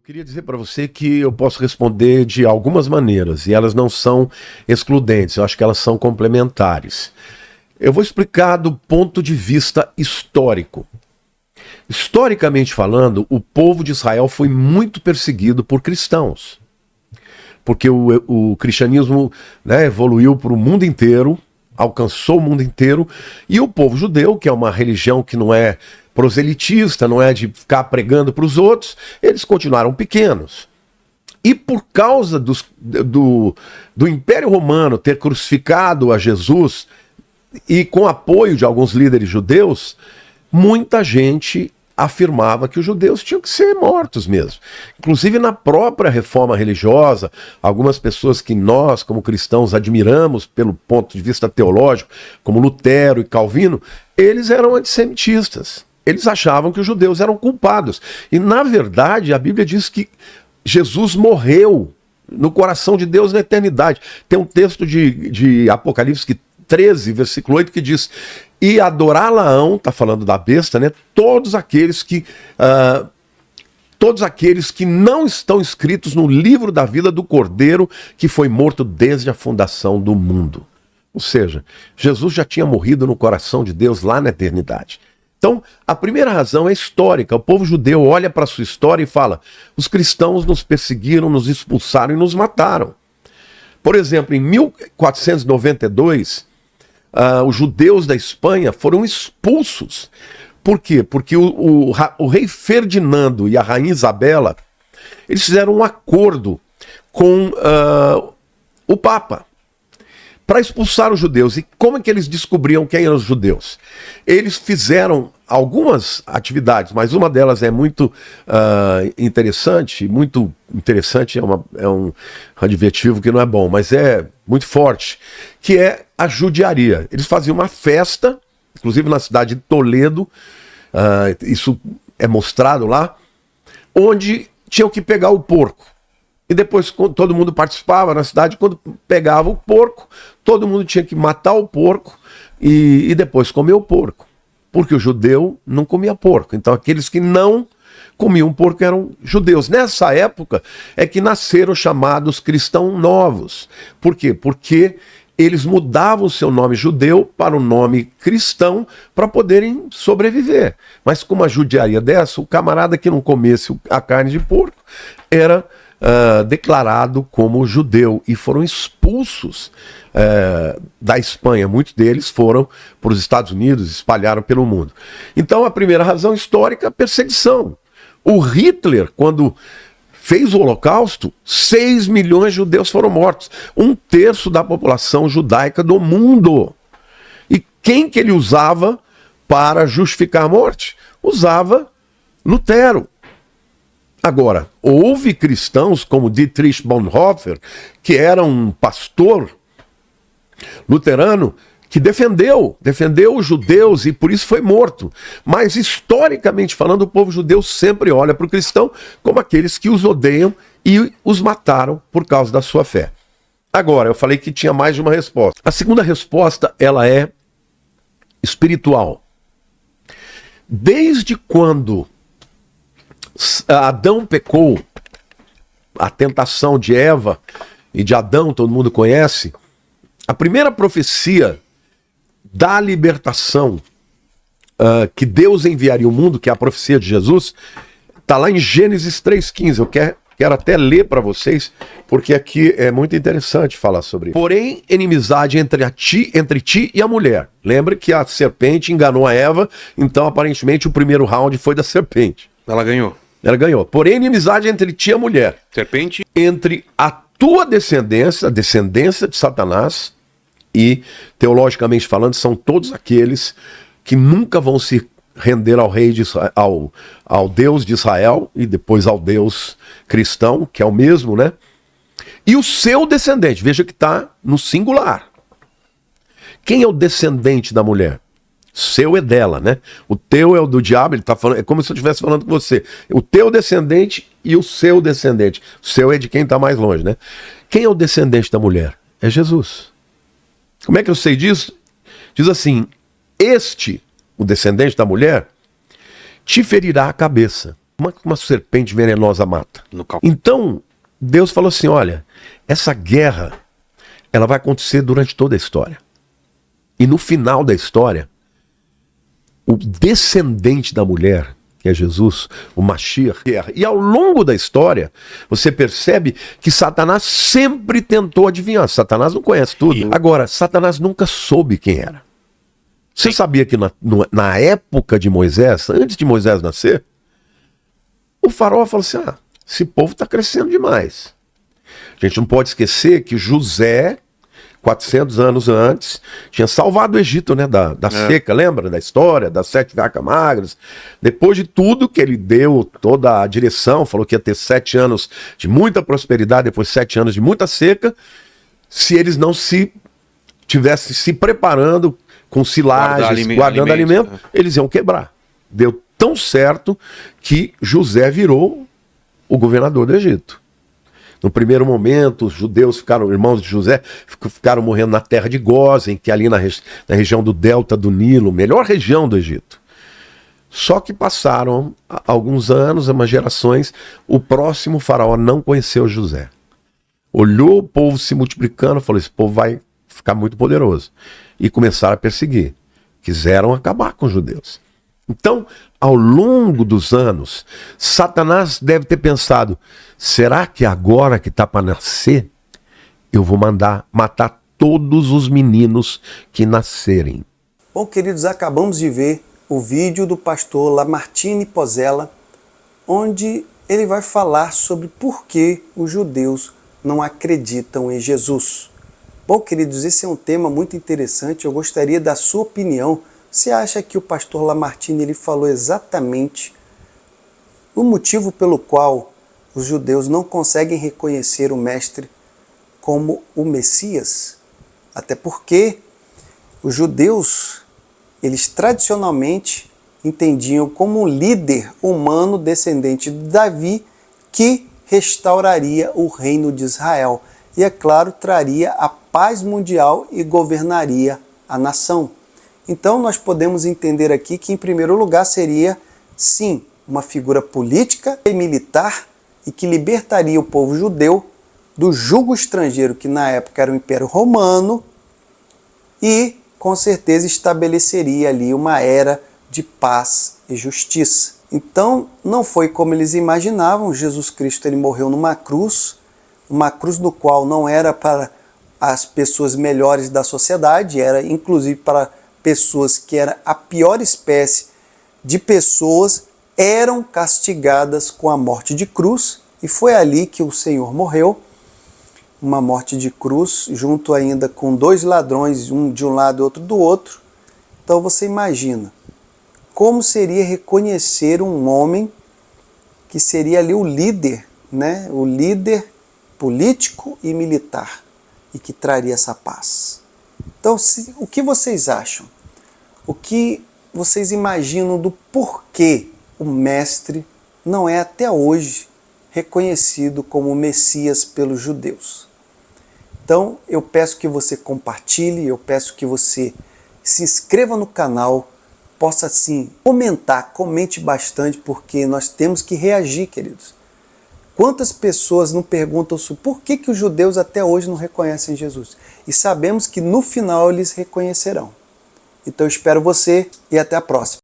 queria dizer para você que eu posso responder de algumas maneiras e elas não são excludentes, eu acho que elas são complementares. Eu vou explicar do ponto de vista histórico. Historicamente falando, o povo de Israel foi muito perseguido por cristãos, porque o cristianismo, né, evoluiu para o mundo inteiro, alcançou o mundo inteiro, e o povo judeu, que é uma religião que não é proselitista, não é de ficar pregando para os outros, eles continuaram pequenos. E por causa do Império Romano ter crucificado a Jesus, e com apoio de alguns líderes judeus, muita gente afirmava que os judeus tinham que ser mortos mesmo. Inclusive na própria reforma religiosa, algumas pessoas que nós, como cristãos, admiramos pelo ponto de vista teológico, como Lutero e Calvino, eles eram antissemitistas. Eles achavam que os judeus eram culpados. E, na verdade, a Bíblia diz que Jesus morreu no coração de Deus na eternidade. Tem um texto de Apocalipse 13, versículo 8, que diz: e adorá-la-ão, está falando da besta, né? Todos aqueles que não estão escritos no livro da vida do Cordeiro, que foi morto desde a fundação do mundo. Ou seja, Jesus já tinha morrido no coração de Deus lá na eternidade. Então, a primeira razão é histórica. O povo judeu olha para a sua história e fala: os cristãos nos perseguiram, nos expulsaram e nos mataram. Por exemplo, em 1492, os judeus da Espanha foram expulsos. Por quê? Porque o rei Ferdinando e a rainha Isabela, eles fizeram um acordo com o Papa para expulsar os judeus. E como é que eles descobriam quem eram os judeus? Eles fizeram algumas atividades, mas uma delas é muito interessante é um adjetivo que não é bom, mas é muito forte, que é a judiaria. Eles faziam uma festa, inclusive na cidade de Toledo, isso é mostrado lá, onde tinham que pegar o porco. E depois todo mundo participava na cidade, quando pegava o porco, todo mundo tinha que matar o porco e depois comer o porco. Porque o judeu não comia porco. Então aqueles que não comiam porco eram judeus. Nessa época é que nasceram os chamados cristãos novos. Por quê? Porque eles mudavam o seu nome judeu para o nome cristão para poderem sobreviver. Mas com uma judiaria dessa, o camarada que não comesse a carne de porco era declarado como judeu e foram expulsos da Espanha. Muitos deles foram para os Estados Unidos, espalharam pelo mundo. Então a primeira razão histórica é a perseguição. O Hitler, quando fez o Holocausto, 6 milhões de judeus foram mortos, 1/3 da população judaica do mundo. E quem que ele usava para justificar a morte? Usava Lutero. Agora, houve cristãos como Dietrich Bonhoeffer, que era um pastor luterano, que defendeu os judeus e por isso foi morto. Mas, historicamente falando, o povo judeu sempre olha para o cristão como aqueles que os odeiam e os mataram por causa da sua fé. Agora, eu falei que tinha mais de uma resposta. A segunda resposta, ela é espiritual. Desde quando Adão pecou, a tentação de Eva e de Adão, todo mundo conhece, a primeira profecia da libertação que Deus enviaria ao mundo, que é a profecia de Jesus, está lá em Gênesis 3,15. Eu quero até ler para vocês, porque aqui é muito interessante falar sobre isso. Porém, inimizade entre ti e a mulher. Lembra que a serpente enganou a Eva, então aparentemente o primeiro round foi da serpente. Ela ganhou. Ela ganhou. Porém, inimizade entre ti e a mulher. Serpente. Entre a tua descendência, a descendência de Satanás, e, teologicamente falando, são todos aqueles que nunca vão se render ao rei de Israel, ao Deus de Israel, e depois ao Deus cristão, que é o mesmo, né? E o seu descendente, veja que está no singular. Quem é o descendente da mulher? Seu é dela, né? O teu é o do diabo, ele tá falando, é como se eu estivesse falando com você. O teu descendente e o seu descendente. O seu é de quem está mais longe, né? Quem é o descendente da mulher? É Jesus. Como é que eu sei disso? Diz assim: o descendente da mulher, te ferirá a cabeça, Uma serpente venenosa mata. Então, Deus falou assim, olha, essa guerra, ela vai acontecer durante toda a história. E no final da história, o descendente da mulher, que é Jesus, o Mashiach, guerra. E ao longo da história, você percebe que Satanás sempre tentou adivinhar. Satanás não conhece tudo. Agora, Satanás nunca soube quem era. Você sabia que na época de Moisés, antes de Moisés nascer, o faraó falou assim, esse povo está crescendo demais. A gente não pode esquecer que José, 400 anos antes, tinha salvado o Egito, né, da seca, lembra da história, das 7 vacas magras? Depois de tudo que ele deu, toda a direção, falou que ia ter 7 anos de muita prosperidade, depois 7 anos de muita seca, se eles não se tivessem se preparando com silagens, guardando alimento, eles iam quebrar. Deu tão certo que José virou o governador do Egito. No primeiro momento, os judeus ficaram, irmãos de José, ficaram morrendo na terra de Gósen, que é ali na região do delta do Nilo, melhor região do Egito. Só que passaram alguns anos, umas gerações, o próximo faraó não conheceu José. Olhou o povo se multiplicando, falou, esse povo vai ficar muito poderoso. E começaram a perseguir. Quiseram acabar com os judeus. Então, ao longo dos anos, Satanás deve ter pensado, será que agora que está para nascer, eu vou mandar matar todos os meninos que nascerem? Bom, queridos, acabamos de ver o vídeo do pastor Lamartine Pozzella, onde ele vai falar sobre por que os judeus não acreditam em Jesus. Bom, queridos, esse é um tema muito interessante, eu gostaria da sua opinião. Você acha que o pastor Lamartine ele falou exatamente o motivo pelo qual os judeus não conseguem reconhecer o Mestre como o Messias? Até porque os judeus, eles tradicionalmente entendiam como um líder humano descendente de Davi que restauraria o reino de Israel. E, é claro, traria a paz mundial e governaria a nação. Então nós podemos entender aqui que em primeiro lugar seria, sim, uma figura política e militar e que libertaria o povo judeu do jugo estrangeiro que na época era o Império Romano e com certeza estabeleceria ali uma era de paz e justiça. Então não foi como eles imaginavam, Jesus Cristo ele morreu numa cruz no qual não era para as pessoas melhores da sociedade, era inclusive para pessoas que era a pior espécie de pessoas, eram castigadas com a morte de cruz, e foi ali que o Senhor morreu, uma morte de cruz, junto ainda com 2 ladrões, um de um lado e outro do outro. Então você imagina, como seria reconhecer um homem que seria ali o líder, né? O líder político e militar, e que traria essa paz. Então, o que vocês acham? O que vocês imaginam do porquê o Mestre não é até hoje reconhecido como o Messias pelos judeus? Então, eu peço que você compartilhe, eu peço que você se inscreva no canal, possa assim comentar, comente bastante, porque nós temos que reagir, queridos. Quantas pessoas não perguntam por que os judeus até hoje não reconhecem Jesus? E sabemos que no final eles reconhecerão. Então eu espero você e até a próxima.